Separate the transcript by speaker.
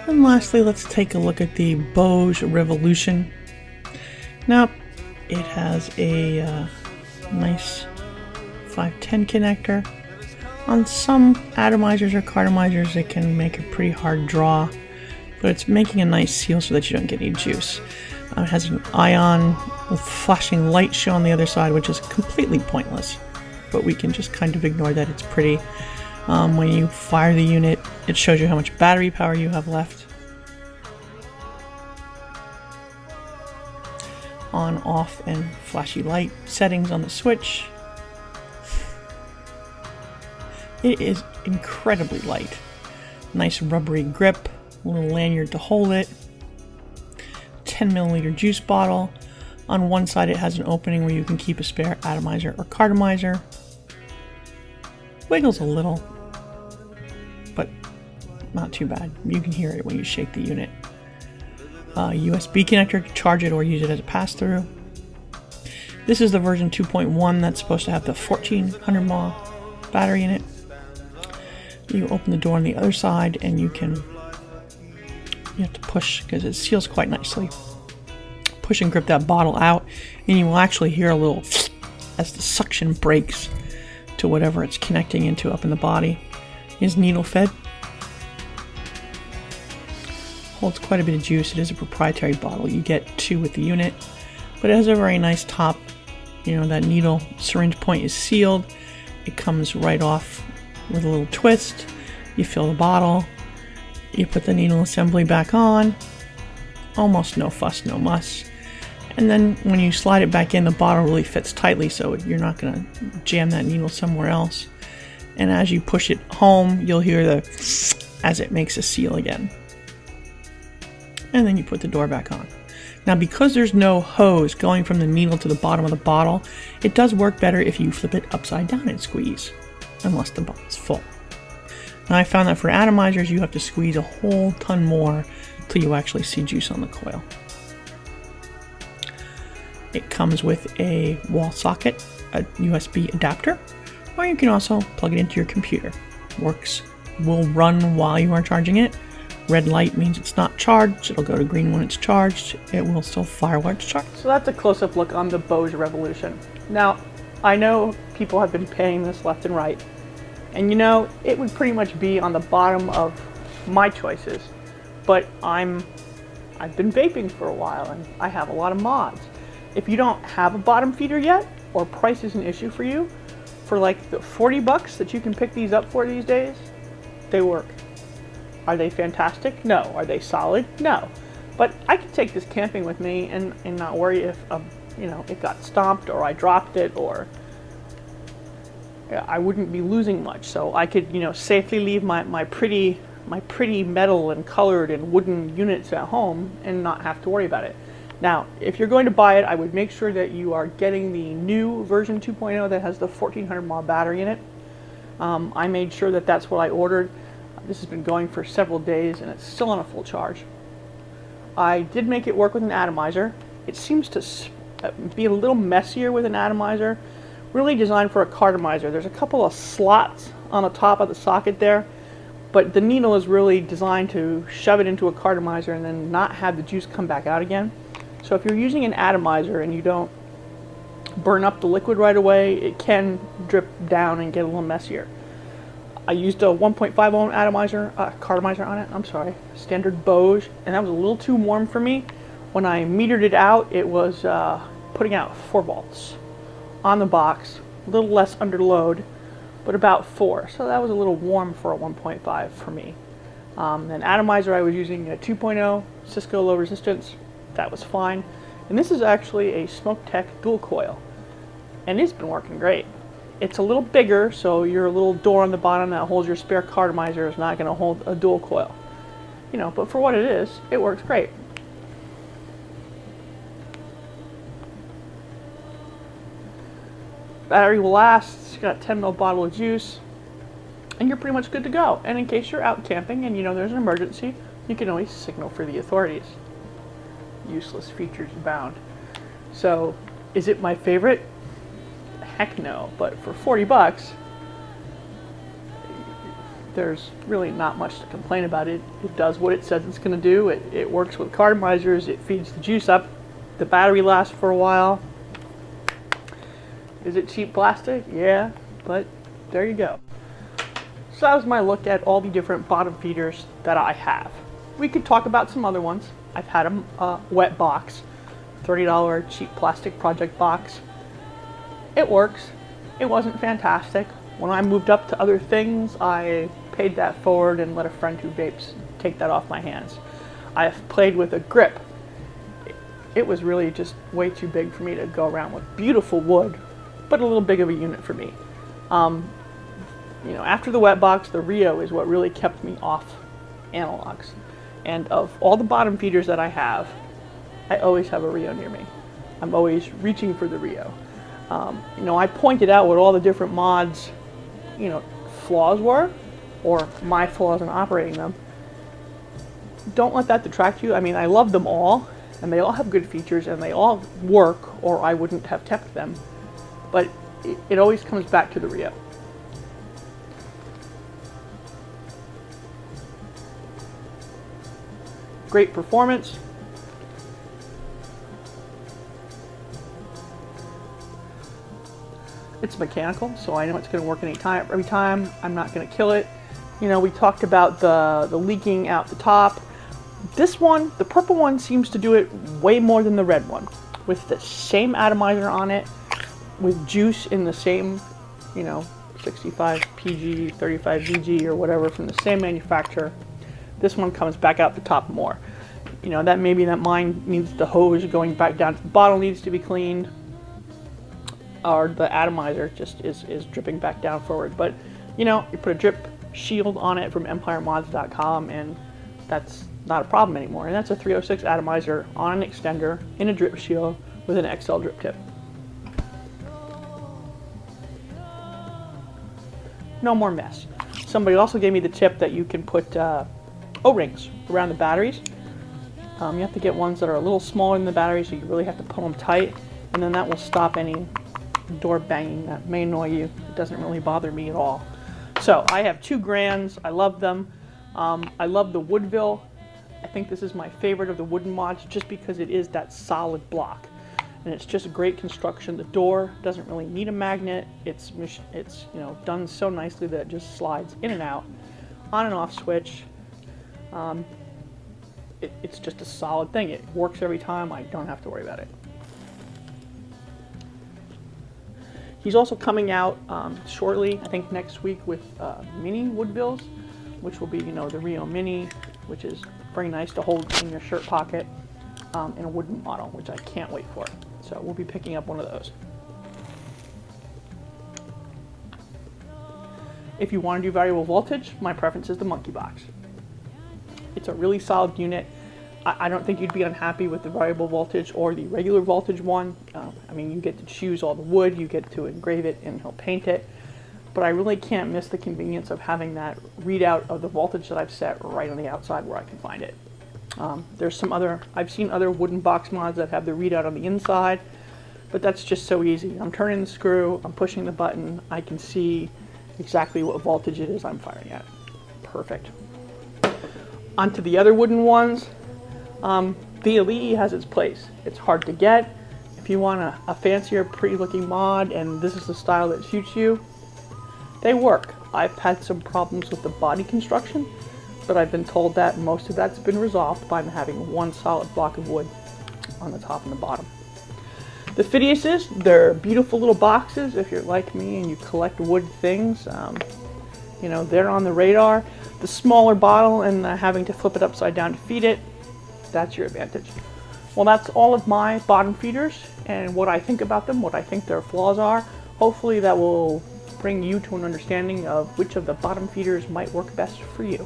Speaker 1: And lastly, let's take a look at the BOGE Revolution. Now, it has a nice 510 connector. On some atomizers or cartomizers, it can make a pretty hard draw, but it's making a nice seal so that you don't get any juice. It has an ion with flashing light show on the other side, which is completely pointless, but we can just kind of ignore that. It's pretty. When you fire the unit, it shows you how much battery power you have left. On, off, and flashy light settings on the switch. It is incredibly light. Nice rubbery grip, a little lanyard to hold it. 10 milliliter juice bottle. On one side it has an opening where you can keep a spare atomizer or cartomizer. Wiggles a little, but not too bad. You can hear it when you shake the unit. USB connector to charge it or use it as a pass-through. This is the version 2.1 that's supposed to have the 1400 mAh battery in it. You open the door on the other side and you have to push because it seals quite nicely. Push and grip that bottle out and you will actually hear a little as the suction breaks to whatever it's connecting into up in the body. It is needle fed. Holds quite a bit of juice. It is a proprietary bottle. You get 2 with the unit, but it has a very nice top. You know, that needle syringe point is sealed. It comes right off with a little twist. You fill the bottle. You put the needle assembly back on. Almost no fuss, no muss. And then when you slide it back in, the bottle really fits tightly, so you're not going to jam that needle somewhere else. And as you push it home, you'll hear the as it makes a seal again. And then you put the door back on. Now, because there's no hose going from the needle to the bottom of the bottle, it does work better if you flip it upside down and squeeze, unless the bottle's full. Now, I found that for atomizers, you have to squeeze a whole ton more till you actually see juice on the coil. It comes with a wall socket, a USB adapter, or you can also plug it into your computer. Will run while you are charging it. Red light means it's not charged. It'll go to green when it's charged. It will still fire while it's charged. So that's a close-up look on the BOGE Revolution. Now, I know people have been paying this left and right, and you know, it would pretty much be on the bottom of my choices, but I've been vaping for a while and I have a lot of mods. If you don't have a bottom feeder yet, or price is an issue for you, for like the 40 bucks that you can pick these up for these days, they work. Are they fantastic? No. Are they solid? No. But I could take this camping with me and not worry if it got stomped or I dropped it, or I wouldn't be losing much. So I could safely leave my pretty metal and colored and wooden units at home and not have to worry about it. Now, if you're going to buy it, I would make sure that you are getting the new version 2.0 that has the 1400 mAh battery in it. I made sure that that's what I ordered. This has been going for several days and it's still on a full charge. I did make it work with an atomizer. It seems to be a little messier with an atomizer. Really designed for a cartomizer. There's a couple of slots on the top of the socket there, but the needle is really designed to shove it into a cartomizer and then not have the juice come back out again. So if you're using an atomizer and you don't burn up the liquid right away, it can drip down and get a little messier. I used a 1.5 ohm cartomizer on it, I'm sorry, standard BOGE, and that was a little too warm for me. When I metered it out, it was putting out 4 volts on the box, a little less under load, but about 4. So that was a little warm for a 1.5 for me. An atomizer, I was using a 2.0 Cisco low resistance. That was fine. And this is actually a Smoke-Tech dual coil, and it's been working great. It's a little bigger, so your little door on the bottom that holds your spare cartomizer is not going to hold a dual coil. But for what it is, it works great. Battery will last. It's got a 10 ml bottle of juice, and you're pretty much good to go. And in case you're out camping and there's an emergency, you can always signal for the authorities. Useless features abound. So, is it my favorite? Heck no. But for 40 bucks, there's really not much to complain about. It does what it says it's going to do. It works with cartomizers. It feeds the juice up. The battery lasts for a while. Is it cheap plastic? Yeah, but there you go. So that was my look at all the different bottom feeders that I have. We could talk about some other ones. I've had a wet box, $30 cheap plastic project box. It works. It wasn't fantastic. When I moved up to other things, I paid that forward and let a friend who vapes take that off my hands. I've played with a grip. It was really just way too big for me to go around with. Beautiful wood, but a little big of a unit for me. You know, after the wet box, the Rio is what really kept me off analogs. And of all the bottom feeders that I have, I always have a Rio near me. I'm always reaching for the Rio. You know, I pointed out what all the different mods, you know, flaws were, or my flaws in operating them. Don't let that detract you. I mean, I love them all, and they all have good features, and they all work, or I wouldn't have kept them. But it always comes back to the Rio. Great performance. It's mechanical, so I know it's going to work every time. I'm not going to kill it. You know, we talked about the leaking out the top. This one, the purple one, seems to do it way more than the red one. With the same atomizer on it, with juice in the same, you know, 65 PG, 35 VG, or whatever from the same manufacturer. This one comes back out the top more. You know, that maybe that mine needs the hose going back down to the bottle needs to be cleaned, or the atomizer just is dripping back down forward. But, you know, you put a drip shield on it from EmpireMods.com, and that's not a problem anymore. And that's a 306 atomizer on an extender in a drip shield with an XL drip tip. No more mess. Somebody also gave me the tip that you can put O-rings around the batteries. You have to get ones that are a little smaller than the battery, so you really have to pull them tight, and then that will stop any door banging that may annoy you. It doesn't really bother me at all. So I have 2 Grands. I love them. I love the Woodville. I think this is my favorite of the wooden mods just because it is that solid block. And it's just a great construction. The door doesn't really need a magnet. It's you know, done so nicely that it just slides in and out, on and off switch. It's just a solid thing. It works every time. I don't have to worry about it. He's also coming out shortly, I think next week, with mini Woodvilles, which will be, you know, the Rio Mini, which is very nice to hold in your shirt pocket, in a wooden model, which I can't wait for. So we'll be picking up one of those. If you want to do variable voltage, my preference is the MonkeyBoxx. It's a really solid unit. I don't think you'd be unhappy with the variable voltage or the regular voltage one. I mean, you get to choose all the wood, you get to engrave it, and he'll paint it. But I really can't miss the convenience of having that readout of the voltage that I've set right on the outside where I can find it. There's some other, I've seen other wooden box mods that have the readout on the inside, but that's just so easy. I'm turning the screw, I'm pushing the button, I can see exactly what voltage it is I'm firing at. Perfect. Onto the other wooden ones. The Elite has its place. It's hard to get. If you want a fancier, pretty looking mod and this is the style that suits you, they work. I've had some problems with the body construction, but I've been told that most of that's been resolved by having one solid block of wood on the top and the bottom. The Phideases, they're beautiful little boxes. If you're like me and you collect wood things, you know, they're on the radar. The smaller bottle and having to flip it upside down to feed it, that's your advantage. Well, that's all of my bottom feeders and what I think about them, what I think their flaws are. Hopefully that will bring you to an understanding of which of the bottom feeders might work best for you.